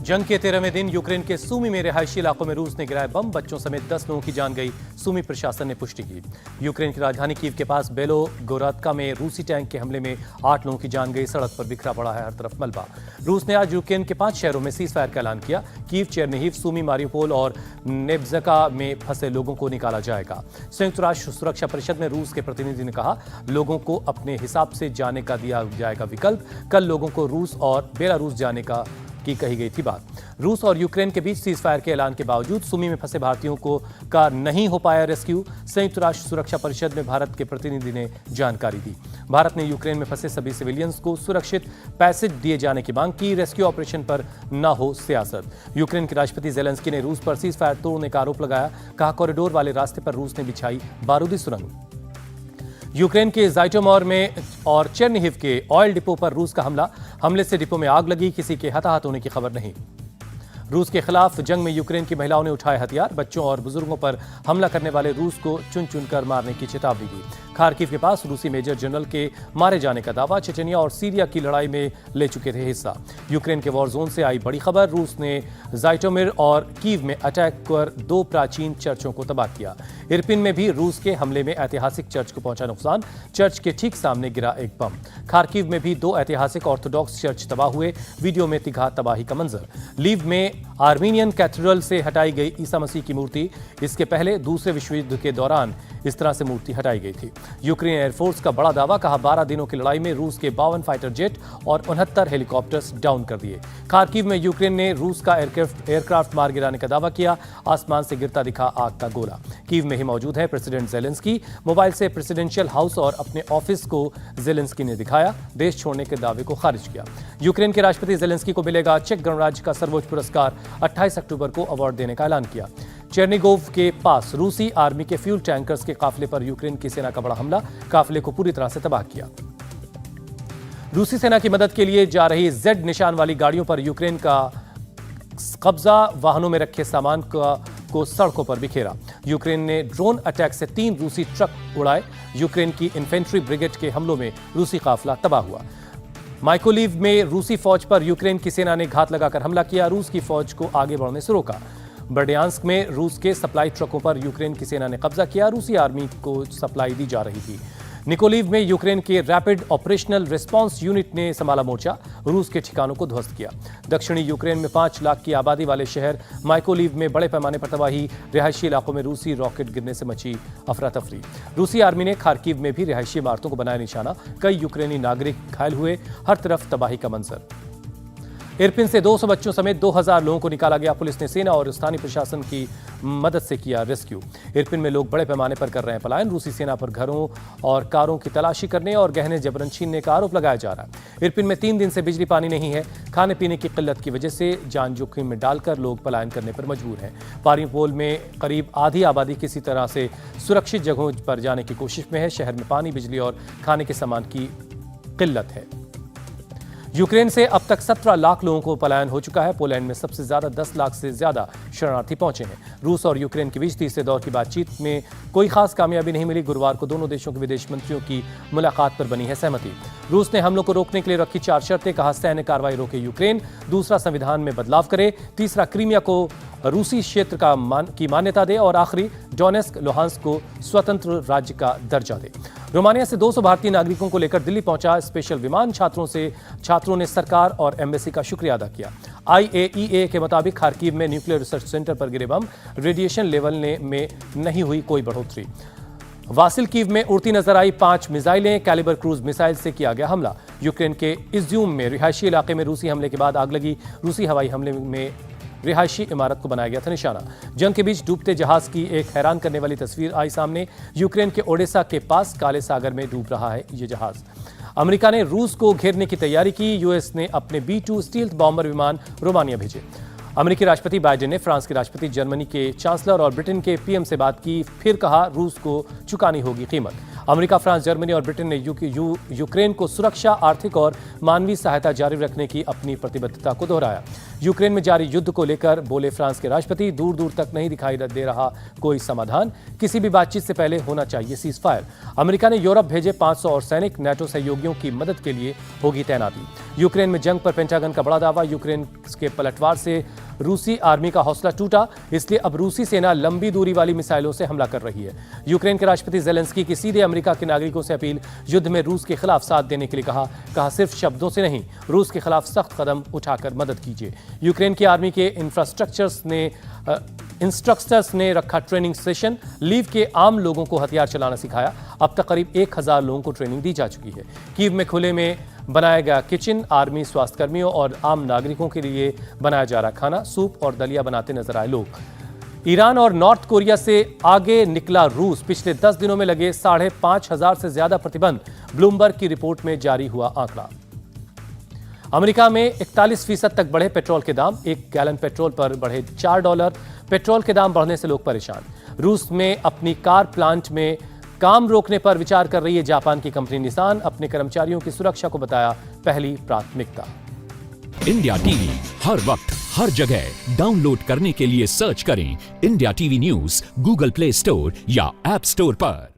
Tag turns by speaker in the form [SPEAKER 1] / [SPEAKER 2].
[SPEAKER 1] जंग के 13वें दिन यूक्रेन के सूमी में रिहायशी इलाकों में रूस ने गिराए बम, बच्चों समेत 10 लोगों की जान गई, सूमी प्रशासन ने पुष्टि की। यूक्रेन की राजधानी कीव के पास बेलोगोरादका में रूसी टैंक के हमले में 8 लोगों की जान गई। सड़क पर बिखरा पड़ा है हर तरफ मलबा। रूस ने आज यूक्रेन के 5 शहरों में सीज फायर का ऐलान किया। कीव, चेरनिहिव, सूमी, मारियोपोल और नेब्ज़का में फंसे लोगों को निकाला जाएगा। संयुक्त राष्ट्र सुरक्षा परिषद में रूस के प्रतिनिधि ने कहा, लोगों को अपने हिसाब से जाने का दिया जाएगा विकल्प। कल लोगों को रूस और बेलारूस जाने की कही गई थी बात। रूस और यूक्रेन के बीच सीज फायर के ऐलान के बावजूद सूमी में फंसे भारतीयों का नहीं हो पाया रेस्क्यू। संयुक्त राष्ट्र सुरक्षा परिषद में भारत के प्रतिनिधि ने जानकारी दी। भारत ने यूक्रेन में फंसे सभी सिविलियंस को सुरक्षित पैसेज दिए जाने की मांग की। रेस्क्यू ऑपरेशन पर न हो सियासत। यूक्रेन के राष्ट्रपति जेलेंस्की ने रूस पर सीज फायर तोड़ने का आरोप लगाया। कहा, कॉरिडोर वाले रास्ते पर रूस ने बिछाई बारूदी सुरंग। यूक्रेन के ज़ाइटोमोर में और चेरनिहिव के ऑयल डिपो पर रूस का हमले से डिपो में आग लगी। किसी के हताहत होने की खबर नहीं। रूस के खिलाफ जंग में यूक्रेन की महिलाओं ने उठाए हथियार। बच्चों और बुजुर्गों पर हमला करने वाले रूस को चुन चुनकर मारने की चेतावनी दी। खार्किव के पास रूसी मेजर जनरल के मारे जाने का दावा। चेचनिया और सीरिया की लड़ाई में ले चुके थे हिस्सा। यूक्रेन के वॉर जोन से आई बड़ी खबर। रूस ने ज़ाइटोमिर और कीव में अटैक कर 2 प्राचीन चर्चों को तबाह किया। इरपिन में भी रूस के हमले में ऐतिहासिक चर्च को पहुंचा नुकसान। चर्च के ठीक सामने गिरा एक बम। खार्किव में भी 2 ऐतिहासिक ऑर्थोडॉक्स चर्च तबाह हुए। वीडियो में दिखा तबाही का मंजर। लीव में आर्मीनियन कैथेड्रल से हटाई गई ईसा मसीह की मूर्ति। इसके पहले दूसरे विश्व युद्ध के दौरान इस तरह से मूर्ति हटाई गई थी। यूक्रेन एयरफोर्स का बड़ा दावा। कहा, 12 दिनों की लड़ाई में रूस के 52 फाइटर जेट और 69 हेलीकॉप्टर्स डाउन कर दिए। खार्किव में यूक्रेन ने रूस का एयरक्राफ्ट मार गिराने का दावा किया। आसमान से गिरता दिखा आग का गोला। कीव में ही मौजूद है प्रेसिडेंट जेलेंस्की। मोबाइल से प्रेसिडेंशियल हाउस और अपने ऑफिस को जेलेंस्की ने दिखाया। देश छोड़ने के दावे को खारिज किया। यूक्रेन के राष्ट्रपति जेलेंस्की को मिलेगा चेक गणराज्य का सर्वोच्च पुरस्कार। 28 अक्टूबर को अवार्ड देने का ऐलान किया। चेरनिगोव के पास रूसी आर्मी के फ्यूल टैंकर्स के काफिले पर यूक्रेन की सेना का बड़ा हमला। काफिले को पूरी तरह से तबाह किया। रूसी सेना की मदद के लिए जा रही जेड निशान वाली गाड़ियों पर यूक्रेन का कब्जा। वाहनों में रखे सामान को सड़कों पर बिखेरा। यूक्रेन ने ड्रोन अटैक से 3 रूसी ट्रक उड़ाए। यूक्रेन की इन्फेंट्री ब्रिगेड के हमलों में रूसी काफिला तबाह हुआ। माइकोलिव में रूसी फौज पर यूक्रेन की सेना ने घात लगाकर हमला किया। रूस की फौज को आगे बढ़ने से रोका। बर्डियांस्क में रूस के सप्लाई ट्रकों पर यूक्रेन की सेना ने कब्जा किया। रूसी आर्मी को सप्लाई दी जा रही थी। निकोलिव में यूक्रेन के रैपिड ऑपरेशनल रिस्पांस यूनिट ने संभाला मोर्चा। रूस के ठिकानों को ध्वस्त किया। दक्षिणी यूक्रेन में 5 लाख की आबादी वाले शहर माइकोलिव में बड़े पैमाने पर तबाही। रिहायशी इलाकों में रूसी रॉकेट गिरने से मची अफरा तफरी। रूसी आर्मी ने खार्किव में भी रिहायशी इमारतों को बनाया निशाना। कई यूक्रेनी नागरिक घायल हुए। हर तरफ तबाही का मंजर। इरपिन से 200 बच्चों समेत 2000 लोगों को निकाला गया। पुलिस ने सेना और स्थानीय प्रशासन की मदद से किया रेस्क्यू। इरपिन में लोग बड़े पैमाने पर कर रहे हैं पलायन। रूसी सेना पर घरों और कारों की तलाशी करने और गहने जबरन छीनने का आरोप लगाया जा रहा है। इरपिन में 3 दिन से बिजली पानी नहीं है। खाने पीने की किल्लत की वजह से जान जोखिम में डालकर लोग पलायन करने पर मजबूर हैं। मारियोपोल में करीब आधी आबादी किसी तरह से सुरक्षित जगहों पर जाने की कोशिश में है। शहर में पानी, बिजली और खाने के सामान की किल्लत है। यूक्रेन से अब तक 17 लाख लोगों को पलायन हो चुका है। पोलैंड में सबसे ज्यादा 10 लाख से ज्यादा शरणार्थी पहुंचे हैं। रूस और यूक्रेन के बीच तीसरे दौर की बातचीत में कोई खास कामयाबी नहीं मिली। गुरुवार को दोनों देशों के विदेश मंत्रियों की मुलाकात पर बनी है सहमति। रूस ने हमलों को रोकने के लिए रखी 4 शर्तें। कहा, सैन्य कार्रवाई रोके यूक्रेन। दूसरा, संविधान में बदलाव करे। तीसरा, क्रीमिया को रूसी क्षेत्र की मान्यता दे। और आखिरी, डोनेस्क, लुहांस्क को स्वतंत्र राज्य का दर्जा दे। रोमानिया से 200 भारतीय नागरिकों को लेकर दिल्ली पहुंचा स्पेशल विमान। छात्रों ने सरकार और एम्बेसी का शुक्रिया अदा किया। IAEA के मुताबिक खार्किव में न्यूक्लियर रिसर्च सेंटर पर गिरे बम। रेडिएशन लेवल में नहीं हुई कोई बढ़ोतरी। वासिलकीव में उड़ती नजर आई 5 मिसाइलें। कैलिबर क्रूज मिसाइल से किया गया हमला। यूक्रेन के इज्यूम में रिहायशी इलाके में रूसी हमले के बाद आग लगी। रूसी हवाई हमले में रिहायशी इमारत को बनाया गया था निशाना। जंग के बीच डूबते जहाज की एक हैरान करने वाली तस्वीर आई सामने। यूक्रेन के ओडेसा के पास काले सागर में डूब रहा है ये जहाज। अमेरिका ने रूस को घेरने की तैयारी की। यूएस ने अपने B-2 स्टील्थ बॉम्बर विमान रोमानिया भेजे। अमेरिकी राष्ट्रपति बाइडेन ने फ्रांस के राष्ट्रपति, जर्मनी के चांसलर और ब्रिटेन के PM से बात की। फिर कहा, रूस को चुकानी होगी कीमत। अमेरिका, फ्रांस, जर्मनी और ब्रिटेन ने यूक्रेन को सुरक्षा, आर्थिक और मानवीय सहायता जारी रखने की अपनी प्रतिबद्धता को दोहराया। यूक्रेन में जारी युद्ध को लेकर बोले फ्रांस के राष्ट्रपति, दूर दूर तक नहीं दिखाई दे रहा कोई समाधान, किसी भी बातचीत से पहले होना चाहिए सीज फायर। अमेरिका ने यूरोप भेजे 500 और सैनिक, नाटो सहयोगियों की मदद के लिए होगी तैनाती। यूक्रेन में जंग पर पेंटागन का बड़ा दावा, यूक्रेन के पलटवार से रूसी आर्मी का हौसला टूटा, इसलिए अब रूसी सेना लंबी दूरी वाली मिसाइलों से हमला कर रही है। यूक्रेन के राष्ट्रपति ज़ेलेंस्की की सीधे अमेरिका के नागरिकों से अपील, युद्ध में रूस के खिलाफ साथ देने के लिए कहा सिर्फ शब्दों से नहीं, रूस के खिलाफ सख्त कदम उठाकर मदद कीजिए। यूक्रेन की आर्मी के इंस्ट्रक्टर्स ने रखा ट्रेनिंग सेशन, लीव के आम लोगों को हथियार चलाना सिखाया। अब तक करीब 1000 लोगों को ट्रेनिंग दी जा चुकी है। कीव में खुले में बनाया गया किचन, आर्मी, स्वास्थ्यकर्मियों और आम नागरिकों के लिए बनाया जा रहा खाना, सूप और दलिया बनाते नजर आए लोग। ईरान और नॉर्थ कोरिया से आगे निकला रूस, पिछले 10 दिनों में लगे 5,500 से ज्यादा प्रतिबंध, ब्लूमबर्ग की रिपोर्ट में जारी हुआ आंकड़ा। अमेरिका में 41% तक बढ़े पेट्रोल के दाम, 1 गैलन पेट्रोल पर बढ़े $4। पेट्रोल के दाम बढ़ने से लोग परेशान। रूस में अपनी कार प्लांट में काम रोकने पर विचार कर रही है जापान की कंपनी निसान, अपने कर्मचारियों की सुरक्षा को बताया पहली प्राथमिकता।
[SPEAKER 2] इंडिया टीवी हर वक्त हर जगह डाउनलोड करने के लिए सर्च करें India TV news Google play store या ऐप स्टोर पर।